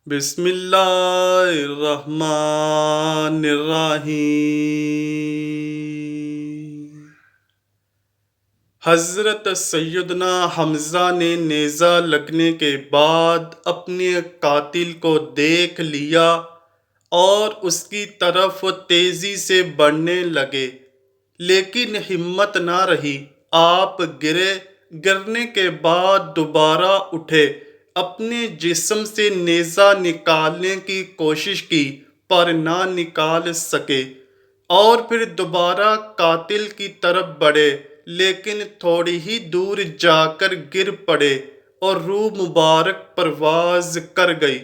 بسم اللہ الرحمن الرحیم۔ حضرت سیدنا حمزہ نے نیزہ لگنے کے بعد اپنے قاتل کو دیکھ لیا اور اس کی طرف تیزی سے بڑھنے لگے، لیکن ہمت نہ رہی۔ آپ گرنے کے بعد دوبارہ اٹھے، اپنے جسم سے نیزہ نکالنے کی کوشش کی پر نہ نکال سکے، اور پھر دوبارہ قاتل کی طرف بڑھے، لیکن تھوڑی ہی دور جا کر گر پڑے اور روح مبارک پرواز کر گئی۔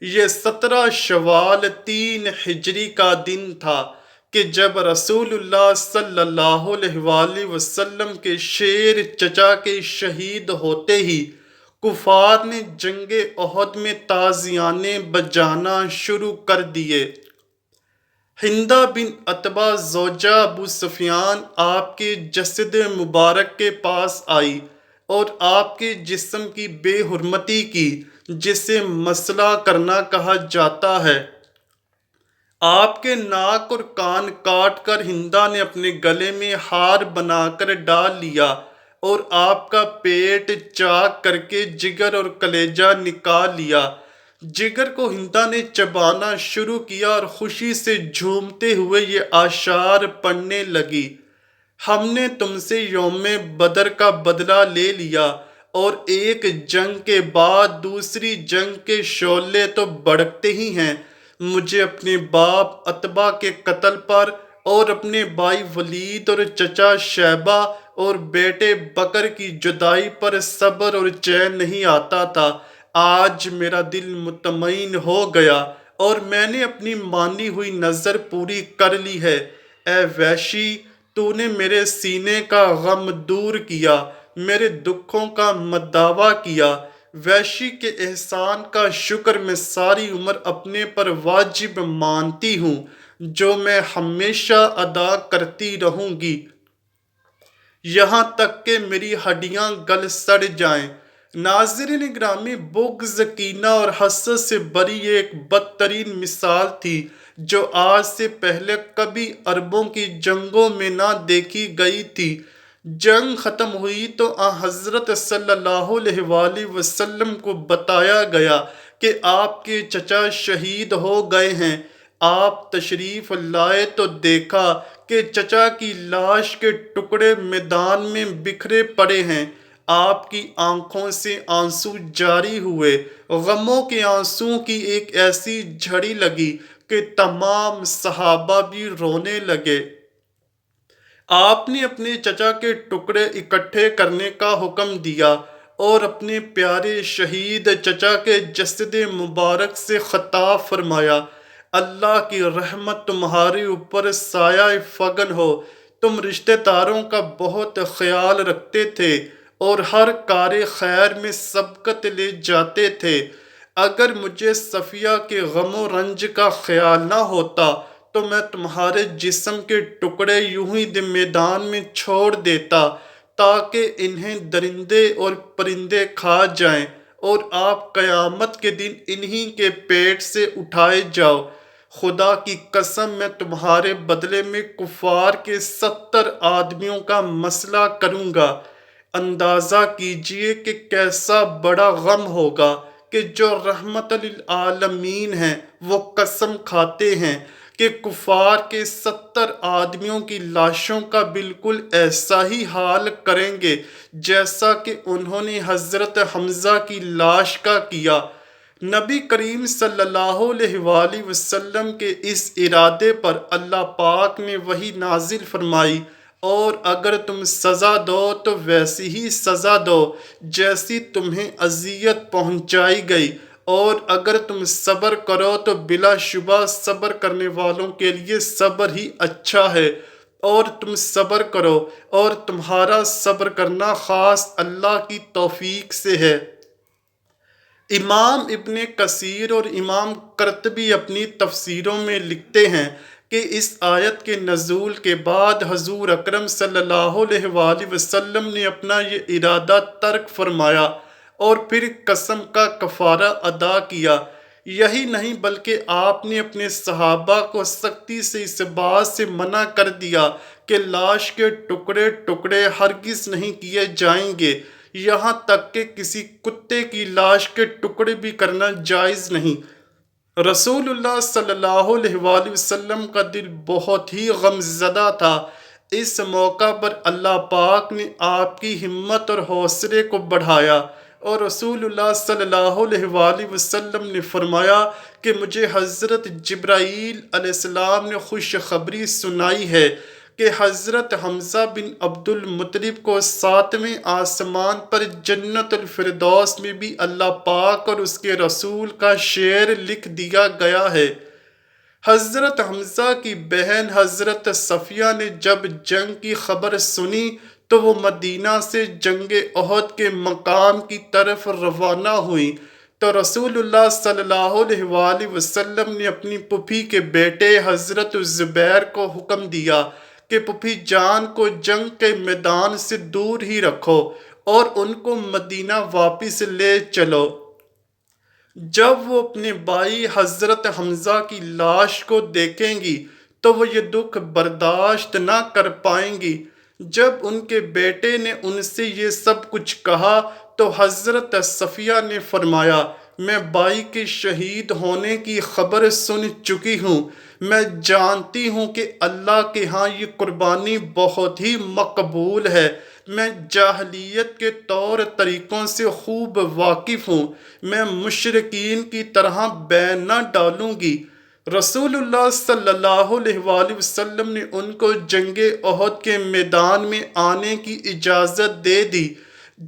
یہ 17 شوال 3 ہجری کا دن تھا کہ جب رسول اللہ صلی اللہ علیہ وآلہ وسلم کے شیر چچا کے شہید ہوتے ہی کفار نے جنگ احد میں تازیانے بجانا شروع کر دیے۔ ہندہ بن عتبہ زوجہ ابو سفیان آپ کے جسد مبارک کے پاس آئی اور آپ کے جسم کی بے حرمتی کی، جسے مسئلہ کرنا کہا جاتا ہے۔ آپ کے ناک اور کان کاٹ کر ہندہ نے اپنے گلے میں ہار بنا کر ڈال لیا اور آپ کا پیٹ چاک کر کے جگر اور کلیجہ نکال لیا۔ جگر کو ہندہ نے چبانا شروع کیا اور خوشی سے جھومتے ہوئے یہ اشعار پڑھنے لگی: ہم نے تم سے یوم بدر کا بدلہ لے لیا، اور ایک جنگ کے بعد دوسری جنگ کے شعلے تو بھڑکتے ہی ہیں۔ مجھے اپنے باپ عتبہ کے قتل پر اور اپنے بھائی ولید اور چچا شیبہ اور بیٹے بکر کی جدائی پر صبر اور چین نہیں آتا تھا۔ آج میرا دل مطمئن ہو گیا اور میں نے اپنی مانی ہوئی نظر پوری کر لی ہے۔ اے وحشی، تو نے میرے سینے کا غم دور کیا، میرے دکھوں کا مداوا کیا۔ وحشی کے احسان کا شکر میں ساری عمر اپنے پر واجب مانتی ہوں، جو میں ہمیشہ ادا کرتی رہوں گی، یہاں تک کہ میری ہڈیاں گل سڑ جائیں۔ ناظرین گرامی، بغض، کینہ اور حسد سے بری یہ ایک بدترین مثال تھی جو آج سے پہلے کبھی عربوں کی جنگوں میں نہ دیکھی گئی تھی۔ جنگ ختم ہوئی تو حضرت صلی اللہ علیہ وآلہ وسلم کو بتایا گیا کہ آپ کے چچا شہید ہو گئے ہیں۔ آپ تشریف لائے تو دیکھا کہ چچا کی لاش کے ٹکڑے میدان میں بکھرے پڑے ہیں۔ آپ کی آنکھوں سے آنسو جاری ہوئے، غموں کے آنسوؤں کی ایک ایسی جھڑی لگی کہ تمام صحابہ بھی رونے لگے۔ آپ نے اپنے چچا کے ٹکڑے اکٹھے کرنے کا حکم دیا اور اپنے پیارے شہید چچا کے جسد مبارک سے خطاب فرمایا: اللہ کی رحمت تمہارے اوپر سایہ فغن ہو۔ تم رشتہ داروں کا بہت خیال رکھتے تھے اور ہر کار خیر میں سبقت لے جاتے تھے۔ اگر مجھے صفیہ کے غم و رنج کا خیال نہ ہوتا تو میں تمہارے جسم کے ٹکڑے یوں ہی میدان میں چھوڑ دیتا تاکہ انہیں درندے اور پرندے کھا جائیں اور آپ قیامت کے دن انہی کے پیٹ سے اٹھائے جاؤ۔ خدا کی قسم، میں تمہارے بدلے میں کفار کے 70 آدمیوں کا مسئلہ کروں گا۔ اندازہ کیجئے کہ کیسا بڑا غم ہوگا کہ جو رحمت للعالمین ہیں وہ قسم کھاتے ہیں کہ کفار کے 70 آدمیوں کی لاشوں کا بالکل ایسا ہی حال کریں گے جیسا کہ انہوں نے حضرت حمزہ کی لاش کا کیا۔ نبی کریم صلی اللہ علیہ وآلہ وسلم کے اس ارادے پر اللہ پاک نے وحی نازل فرمائی: اور اگر تم سزا دو تو ویسی ہی سزا دو جیسی تمہیں اذیت پہنچائی گئی، اور اگر تم صبر کرو تو بلا شبہ صبر کرنے والوں کے لیے صبر ہی اچھا ہے، اور تم صبر کرو اور تمہارا صبر کرنا خاص اللہ کی توفیق سے ہے۔ امام ابن کثیر اور امام قرطبی اپنی تفسیروں میں لکھتے ہیں کہ اس آیت کے نزول کے بعد حضور اکرم صلی اللہ علیہ وآلہ وسلم نے اپنا یہ ارادہ ترک فرمایا اور پھر قسم کا کفارہ ادا کیا۔ یہی نہیں بلکہ آپ نے اپنے صحابہ کو سختی سے اس بات سے منع کر دیا کہ لاش کے ٹکڑے ٹکڑے ہرگز نہیں کیے جائیں گے، یہاں تک کہ کسی کتے کی لاش کے ٹکڑے بھی کرنا جائز نہیں۔ رسول اللہ صلی اللہ علیہ وآلہ وسلم کا دل بہت ہی غم زدہ تھا۔ اس موقع پر اللہ پاک نے آپ کی ہمت اور حوصلے کو بڑھایا، اور رسول اللہ صلی اللہ علیہ وآلہ وسلم نے فرمایا کہ مجھے حضرت جبرائیل علیہ السلام نے خوشخبری سنائی ہے کہ حضرت حمزہ بن عبد المطلب کو 7ویں آسمان پر جنت الفردوس میں بھی اللہ پاک اور اس کے رسول کا شعر لکھ دیا گیا ہے۔ حضرت حمزہ کی بہن حضرت صفیہ نے جب جنگ کی خبر سنی تو وہ مدینہ سے جنگ احد کے مقام کی طرف روانہ ہوئی، تو رسول اللہ صلی اللہ علیہ وآلہ وسلم نے اپنی پھوپھی کے بیٹے حضرت زبیر کو حکم دیا کہ پھوپھی جان کو جنگ کے میدان سے دور ہی رکھو اور ان کو مدینہ واپس لے چلو۔ جب وہ اپنے بھائی حضرت حمزہ کی لاش کو دیکھیں گی تو وہ یہ دکھ برداشت نہ کر پائیں گی۔ جب ان کے بیٹے نے ان سے یہ سب کچھ کہا تو حضرت صفیہ نے فرمایا، میں بھائی کے شہید ہونے کی خبر سن چکی ہوں، میں جانتی ہوں کہ اللہ کے ہاں یہ قربانی بہت ہی مقبول ہے، میں جاہلیت کے طور طریقوں سے خوب واقف ہوں، میں مشرکین کی طرح بین نہ ڈالوں گی۔ رسول اللہ صلی اللہ علیہ وآلہ وسلم نے ان کو جنگ احد کے میدان میں آنے کی اجازت دے دی۔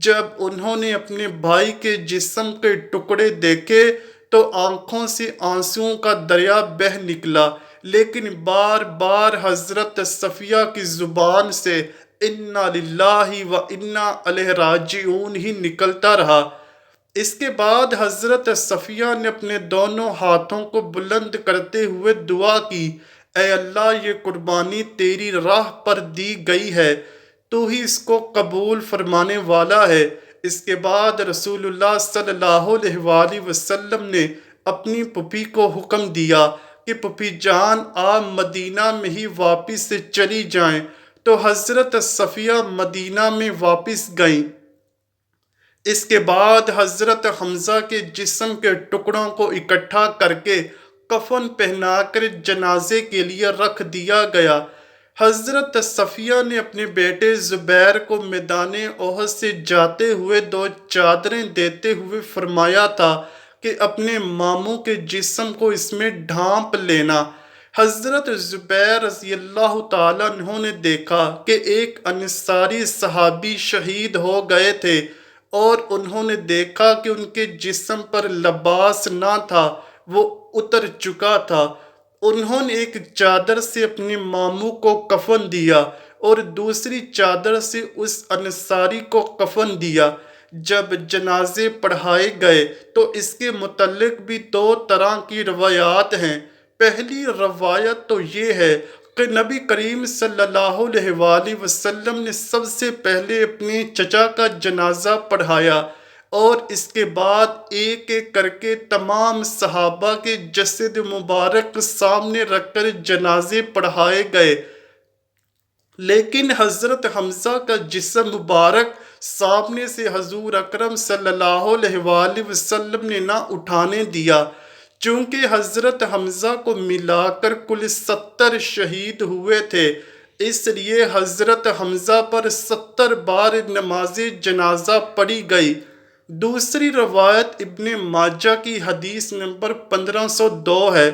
جب انہوں نے اپنے بھائی کے جسم کے ٹکڑے دیکھے تو آنکھوں سے آنسوؤں کا دریا بہہ نکلا، لیکن بار بار حضرت صفیہ کی زبان سے انا للہ و انا الیہ راجعون ہی نکلتا رہا۔ اس کے بعد حضرت صفیہ نے اپنے دونوں ہاتھوں کو بلند کرتے ہوئے دعا کی، اے اللہ، یہ قربانی تیری راہ پر دی گئی ہے، تو ہی اس کو قبول فرمانے والا ہے۔ اس کے بعد رسول اللہ صلی اللہ علیہ وآلہ وسلم نے اپنی پھوپھی کو حکم دیا کہ پھوپھی جان آپ مدینہ میں ہی واپس سے چلی جائیں، تو حضرت صفیہ مدینہ میں واپس گئیں۔ اس کے بعد حضرت حمزہ کے جسم کے ٹکڑوں کو اکٹھا کر کے کفن پہنا کر جنازے کے لیے رکھ دیا گیا۔ حضرت صفیہ نے اپنے بیٹے زبیر کو میدان احد سے جاتے ہوئے 2 چادریں دیتے ہوئے فرمایا تھا کہ اپنے ماموں کے جسم کو اس میں ڈھانپ لینا۔ حضرت زبیر رضی اللہ تعالیٰ عنہ نے دیکھا کہ ایک انصاری صحابی شہید ہو گئے تھے، اور انہوں نے دیکھا کہ ان کے جسم پر لباس نہ تھا، وہ اتر چکا تھا۔ انہوں نے ایک چادر سے اپنے ماموں کو کفن دیا اور دوسری چادر سے اس انصاری کو کفن دیا۔ جب جنازے پڑھائے گئے تو اس کے متعلق بھی 2 طرح کی روایات ہیں۔ پہلی روایت تو یہ ہے کہ نبی کریم صلی اللہ علیہ وآلہ وسلم نے سب سے پہلے اپنے چچا کا جنازہ پڑھایا، اور اس کے بعد ایک ایک کر کے تمام صحابہ کے جسد مبارک سامنے رکھ کر جنازے پڑھائے گئے، لیکن حضرت حمزہ کا جسم مبارک سامنے سے حضور اکرم صلی اللہ علیہ وآلہ وسلم نے نہ اٹھانے دیا، چونکہ حضرت حمزہ کو ملا کر کل 70 شہید ہوئے تھے، اس لیے حضرت حمزہ پر 70 بار نماز جنازہ پڑھی گئی۔ دوسری روایت ابن ماجہ کی حدیث نمبر 1502 ہے،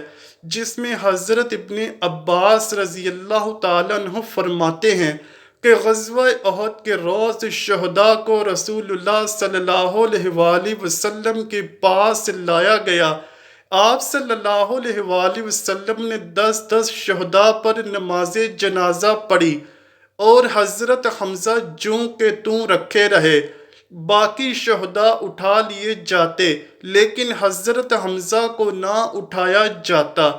جس میں حضرت ابن عباس رضی اللہ تعالیٰ عنہ فرماتے ہیں کہ غزوہ احد کے روز شہداء کو رسول اللہ صلی اللہ علیہ وآلہ وسلم کے پاس لایا گیا۔ آپ صلی اللہ علیہ وآلہ وسلم نے 10 شہداء پر نماز جنازہ پڑھی، اور حضرت حمزہ جوں کے توں رکھے رہے، باقی شہداء اٹھا لیے جاتے لیکن حضرت حمزہ کو نہ اٹھایا جاتا۔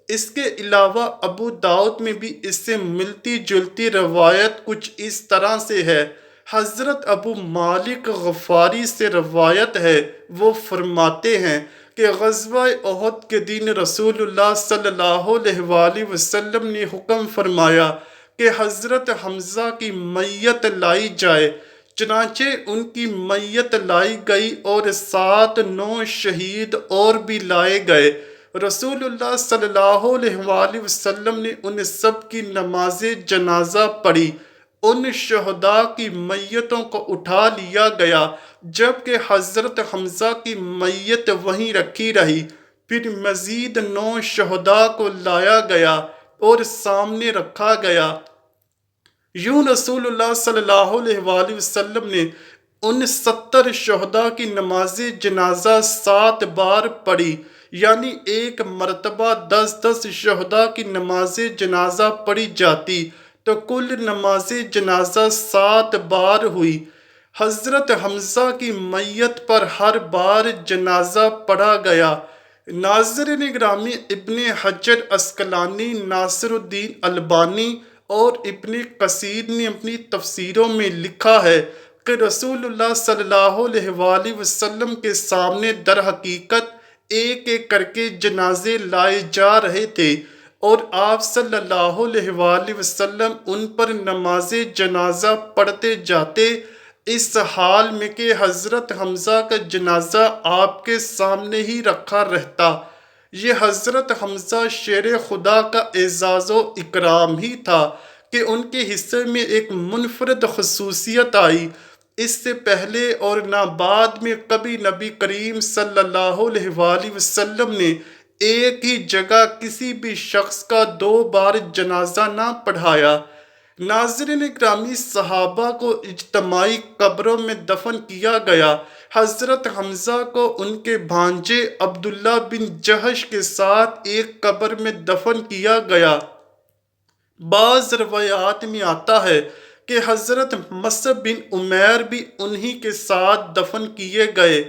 اس کے علاوہ ابو داؤد میں بھی اس سے ملتی جلتی روایت کچھ اس طرح سے ہے۔ حضرت ابو مالک غفاری سے روایت ہے، وہ فرماتے ہیں کہ غزوہ احد کے دن رسول اللہ صلی اللہ علیہ وآلہ وسلم نے حکم فرمایا کہ حضرت حمزہ کی میت لائی جائے۔ چنانچہ ان کی میت لائی گئی اور 7-9 شہید اور بھی لائے گئے۔ رسول اللہ صلی اللہ علیہ وآلہ وسلم نے ان سب کی نماز جنازہ پڑھی۔ ان شہداء کی میتوں کو اٹھا لیا گیا، جبکہ حضرت حمزہ کی میت وہیں رکھی رہی۔ پھر مزید 9 شہداء کو لایا گیا اور سامنے رکھا گیا۔ یوں رسول اللہ صلی اللہ علیہ وآلہ وسلم نے ان 70 شہداء کی نماز جنازہ 7 بار پڑھی، یعنی ایک مرتبہ 10 شہداء کی نماز جنازہ پڑھی جاتی تو کل نماز جنازہ 7 بار ہوئی۔ حضرت حمزہ کی میت پر ہر بار جنازہ پڑھا گیا۔ ناظرین گرامی، ابن حجر عسقلانی، ناصر الدین البانی اور ابن کثیر نے اپنی تفسیروں میں لکھا ہے کہ رسول اللہ صلی اللہ علیہ وآلہ وسلم کے سامنے در حقیقت ایک ایک کر کے جنازے لائے جا رہے تھے اور آپ صلی اللہ علیہ وآلہ وسلم ان پر نماز جنازہ پڑھتے جاتے، اس حال میں کہ حضرت حمزہ کا جنازہ آپ کے سامنے ہی رکھا رہتا۔ یہ حضرت حمزہ شیر خدا کا اعزاز و اکرام ہی تھا کہ ان کے حصے میں ایک منفرد خصوصیت آئی۔ اس سے پہلے اور نہ بعد میں کبھی نبی کریم صلی اللہ علیہ وآلہ وسلم نے ایک ہی جگہ کسی بھی شخص کا 2 بار جنازہ نہ پڑھایا۔ ناظرین اکرامی، صحابہ کو اجتماعی قبروں میں دفن کیا گیا۔ حضرت حمزہ کو ان کے بھانجے عبداللہ بن جہش کے ساتھ ایک قبر میں دفن کیا گیا۔ بعض روایات میں آتا ہے کہ حضرت مصعب بن عمیر بھی انہی کے ساتھ دفن کیے گئے۔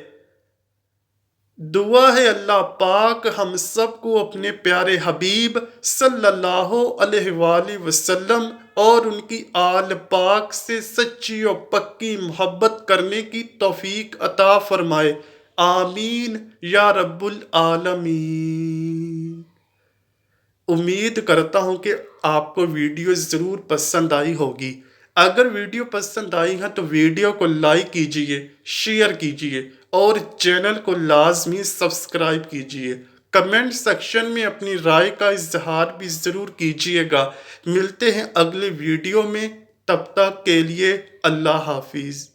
دعا ہے اللہ پاک ہم سب کو اپنے پیارے حبیب صلی اللہ علیہ وآلہ وسلم اور ان کی آل پاک سے سچی اور پکی محبت کرنے کی توفیق عطا فرمائے، آمین یا رب العالمین۔ امید کرتا ہوں کہ آپ کو ویڈیو ضرور پسند آئی ہوگی۔ اگر ویڈیو پسند آئی ہے تو ویڈیو کو لائک کیجئے، شیئر کیجئے اور چینل کو لازمی سبسکرائب کیجئے۔ کمنٹ سیکشن میں اپنی رائے کا اظہار بھی ضرور کیجئے گا۔ ملتے ہیں اگلے ویڈیو میں، تب تک کے لیے اللہ حافظ۔